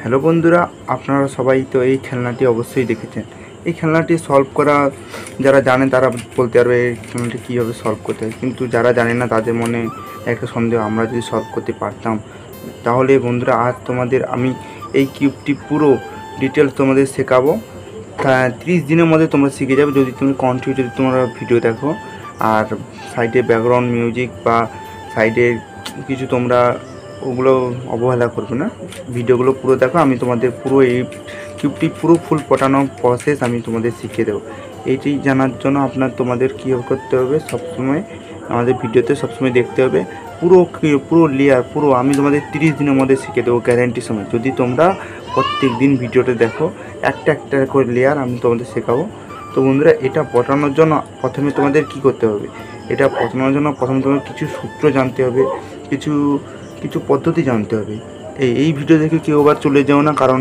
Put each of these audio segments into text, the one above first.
Hello বন্ধুরা, আপনারা সবাই তো এই খেলনাটি অবশ্যই দেখেছেন। এই খেলনাটি সলভ করা যারা জানে তারা বলতে পারবে এই খেলনাটি কীভাবে সলভ করতে হয়, কিন্তু যারা জানে না তাদের মনে একটা সন্দেহ, আমরা যদি সলভ করতে পারতাম। তাহলে বন্ধুরা, আজ তোমাদের আমি এই কিউবটি পুরো ডিটেলস তোমাদের শেখাবো। 30 দিনের মধ্যে তোমরা শিখে যাবে যদি তুমি কন্টিনিউ যদি তোমরা ভিডিও দেখো, আর সাইডে ব্যাকগ্রাউন্ড মিউজিক বা সাইডে কিছু তোমরা ওগুলো অবহেলা করবে না, ভিডিওগুলো পুরো দেখো। আমি তোমাদের পুরো এই কিউবটি পুরো ফুল পটানোর প্রসেস আমি তোমাদের শিখিয়ে দেবো। এইটি জানার জন্য তোমাদের কী করতে হবে, সবসময় আমাদের ভিডিওতে সবসময় দেখতে হবে। পুরো লেয়ার পুরো আমি তোমাদের 30 দিনের মধ্যে শিখিয়ে দেবো, গ্যারেন্টি সময়, যদি তোমরা প্রত্যেক দিন ভিডিওটা দেখো। একটা একটা করে লেয়ার আমি তোমাদের শেখাবো। তো বন্ধুরা, এটা পটানোর জন্য প্রথমে তোমাদের কি করতে হবে, এটা পটানোর জন্য প্রথমে তোমাদের কিছু সূত্র জানতে হবে, কিছু পদ্ধতি জানতে হবে। এই ভিডিও দেখে কেউ আবার চলে যাও না, কারণ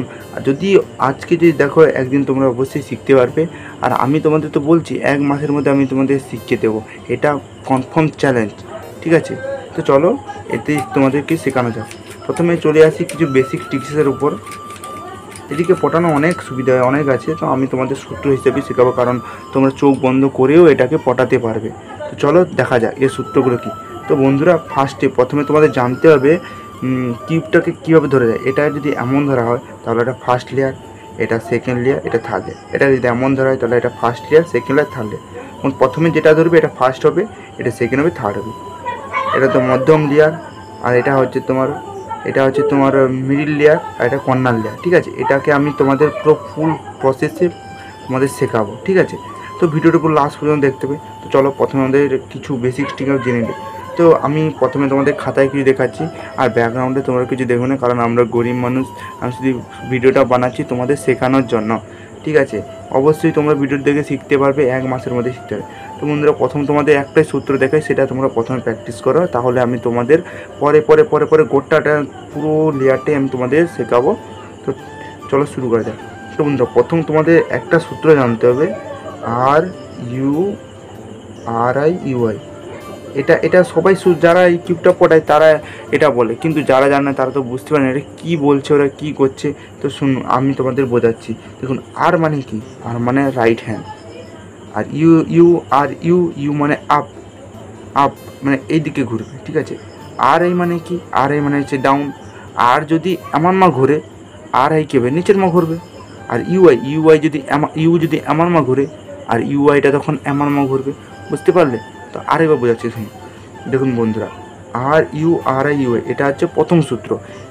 যদি আজকে যদি দেখো একদিন তোমরা অবশ্যই শিখতে পারবে। আর আমি তোমাদের তো বলছি 1 মাসের মধ্যে আমি তোমাদের শিখিয়ে দেবো, এটা কনফার্ম চ্যালেঞ্জ, ঠিক আছে? তো চলো এতে তোমাদেরকে শেখানো যাক। প্রথমে চলে আসি কিছু বেসিক টিক্সের উপর। এদিকে পটানো অনেক সুবিধা অনেক আছে, তো আমি তোমাদের সূত্র হিসেবে শেখাবো, কারণ তোমরা চোখ বন্ধ করেও এটাকে পটাতে পারবে। তো চলো দেখা যাক এর সূত্রগুলো কী। তো বন্ধুরা, প্রথমে তোমাদের জানতে হবে কিউবটাকে কীভাবে ধরে যায়। এটা যদি এমন ধরা হয় তাহলে এটা ফার্স্ট লেয়ার, এটা সেকেন্ড লেয়ার, এটা থার্ড লেয়ার। এটা যদি এমন ধরা হয় তাহলে এটা first layer, second layer, third layer. প্রথমে যেটা ধরবে এটা ফার্স্ট হবে, এটা সেকেন্ড হবে, থার্ড হবে। এটা তো মধ্যম লেয়ার, আর এটা হচ্ছে তোমার মিডিল লেয়ার, আর এটা কর্নার লেয়ার, ঠিক আছে? এটাকে আমি তোমাদের পুরো ফুল প্রসেসে তোমাদের শেখাবো, ঠিক আছে? তো ভিডিওটা পুরো লাস্ট পর্যন্ত দেখতে হবে। তো চলো প্রথমে আমাদের কিছু বেসিক টিক্স জেনে নিই। তো আমি প্রথমে তোমাদের খাতায় কিছু দেখাচ্ছি, আর ব্যাকগ্রাউন্ডে তোমরা কিছু দেখো না, কারণ আমরা গরিব মানুষ। আমি শুধু ভিডিওটা বানাচ্ছি তোমাদের শেখানোর জন্য, ঠিক আছে? অবশ্যই তোমরা ভিডিও দেখে শিখতে পারবে, 1 মাসের মধ্যে শিখতে পারবে। তো বন্ধুরা, প্রথম তোমাদের একটাই সূত্র দেখাই, সেটা তোমরা প্রথমে প্র্যাকটিস করো, তাহলে আমি তোমাদের পরে গোটাটা পুরো লেয়ারটাই আমি তোমাদের শেখাবো। তো চলো শুরু করা যাক। তো বন্ধুরা, প্রথম তোমাদের একটা সূত্র জানতে হবে, RURI। এটা সবাই যারা এই কিউবটা পড়ায় তারা এটা বলে, কিন্তু যারা জানে না তারা তো বুঝতে পারে না এটা কী বলছে, ওরা কী করছে। তো শুনুন, আমি তোমাদের বোঝাচ্ছি। দেখুন, আর মানে কি? আর মানে রাইট হ্যান্ড। আর ইউ মানে আপ মানে এই দিকে ঘুরবে, ঠিক আছে? আর এই মানে কি? আর এই মানে হচ্ছে ডাউন। আর যদি আমার মা ঘুরে, আর আই কেবে নিচের মা ঘুরবে। আর ইউআই যদি আমার মা ঘুরে, আর ইউআইটা তখন আমার মা ঘুরবে। বুঝতে পারলে? তো আরেকবার বোঝাচ্ছি, শুনুন। দেখুন বন্ধুরা, RURI এটা হচ্ছে প্রথম সূত্র।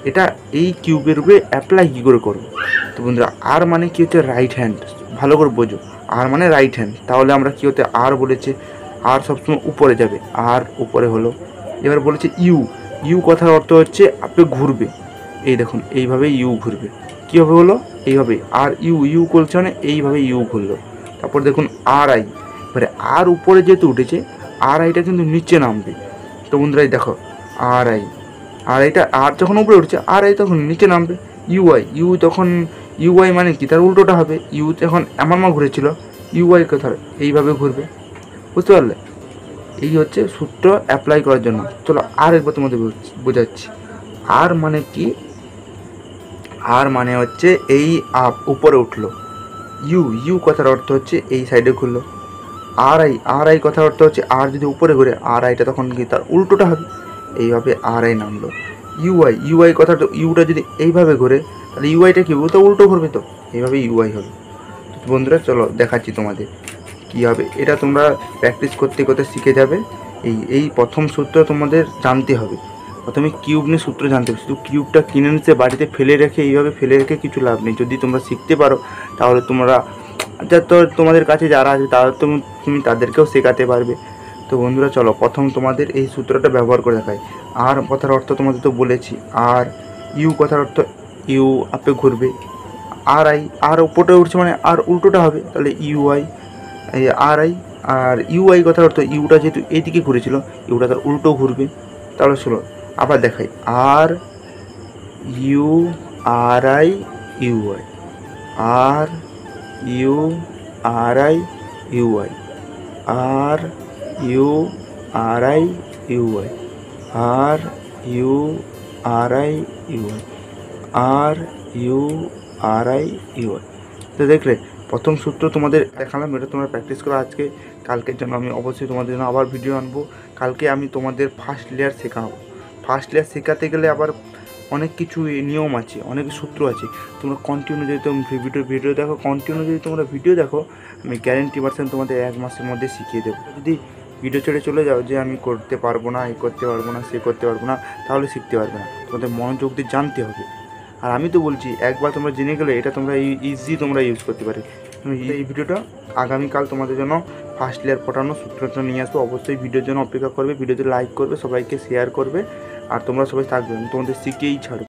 এটা এই কিউবের উপরে অ্যাপ্লাই কী করে করবো? তো বন্ধুরা, আর মানে কী হচ্ছে? Right hand. ভালো করে বোঝো, আর মানে রাইট হ্যান্ড। তাহলে আমরা কী হতে আর বলেছে, আর সবসময় উপরে যাবে, আর উপরে হলো। এবার বলেছে ইউ কথার অর্থ হচ্ছে আপনি ঘুরবে। এই দেখুন, এইভাবে ইউ ঘুরবে। কীভাবে হলো? এইভাবে। আর ইউ করছে মানে এইভাবে ইউ ঘুরলো। তারপর দেখুন RI। এবারে আর উপরে যেহেতু উঠেছে, RIটা কিন্তু নিচে নামবে। তো বন্ধুরা, দেখো RIটা আর যখন উপরে উঠছে, RI তখন নিচে নামবে। ইউআই মানে কি? তার উল্টোটা হবে। ইউ যখন আমার মা ঘুরেছিল, ইউআই কথা এইভাবে ঘুরবে। বুঝতে পারলে? এই হচ্ছে সূত্র অ্যাপ্লাই করার জন্য। চলো আর একবার তোমাদের বোঝাচ্ছি। আর মানে কি? আর মানে হচ্ছে এই উপরে উঠলো। ইউ কথার অর্থ হচ্ছে এই সাইডে ঘুরলো। RI কথার অর্থ হচ্ছে আর যদি উপরে ঘুরে, RIটা তখন কি তার উল্টোটা হবে, এইভাবে RI নামলো। ইউআই কথাটা, ইউটা যদি এইভাবে ঘুরে তাহলে ইউআইটা কি? তো উল্টো ঘুরবে, তো এইভাবে ইউআই হবে। বন্ধুরা, চলো দেখাচ্ছি তোমাদের কী হবে। এটা তোমরা প্র্যাকটিস করতে করতে শিখে যাবে। এই প্রথম সূত্র তোমাদের জানতে হবে। প্রথমে কিউব নিয়ে সূত্র জানতে হবে। শুধু কিউবটা কিনে নিতে বাড়িতে এইভাবে ফেলে রেখে কিছু লাভ নেই। যদি তোমরা শিখতে পারো তাহলে তোমরা তোমাদের কাছে যারা আছে তারা তুমি তাদেরকেও শেখাতে পারবে। তো বন্ধুরা, চলো প্রথম তোমাদের এই সূত্রটা ব্যবহার করে দেখাই। আর কথার অর্থ তোমাদের তো বলেছি। আর ইউ কথার অর্থ ইউ আপে ঘুরবে। আর উপরে উঠছে মানে আর উল্টোটা হবে, তাহলে ইউআই। RI আর ইউআই কথার অর্থ ইউটা যেহেতু এইদিকে ঘুরেছিল, ইউটা তার উল্টো ঘুরবে। তাহলে চলো আবার দেখাই। RURI UI, RURI UI, RURI UI, RURI UI, RURIUI। তো দেখলে প্রথম সূত্র তোমাদের দেখালাম, এটা তোমরা প্র্যাকটিস করো আজকে। কালকের জন্য আমি অবশ্যই তোমাদের জন্য আবার ভিডিও আনবো। কালকে আমি তোমাদের ফার্স্ট লেয়ার শেখাবো। ফার্স্ট লেয়ার শেখাতে গেলে আবার অনেক কিছু নিয়ম আছে, অনেক সূত্র আছে। তোমরা কন্টিনিউ যদি তোমরা ভিডিও দেখো, কন্টিনিউ যদি তোমরা ভিডিও দেখো, আমি গ্যারেন্টি পার্সেন্ট তোমাদের 1 মাসের মধ্যে শিখিয়ে দেবো। যদি ভিডিও ছেড়ে চলে যাও যে আমি করতে পারবো না, এই করতে পারবো না, সে করতে পারবো না, তাহলে শিখতে পারবে না। তোমাদের মনোযোগ দিয়ে জানতে হবে। আর আমি তো বলছি, একবার তোমরা জেনে গেলে এটা তোমরা ইজি তোমরা ইউজ করতে পারে। এই ভিডিওটা আগামীকাল তোমাদের জন্য ফার্স্ট লেয়ার ফোটানো সূত্রটা নিয়ে আসবো। অবশ্যই ভিডিওর জন্য অপেক্ষা করবে, ভিডিওতে লাইক করবে, সবাইকে শেয়ার করবে, আর তোমরা সবাই থাকবে, তোমাদের শিখেই ছাড়বে।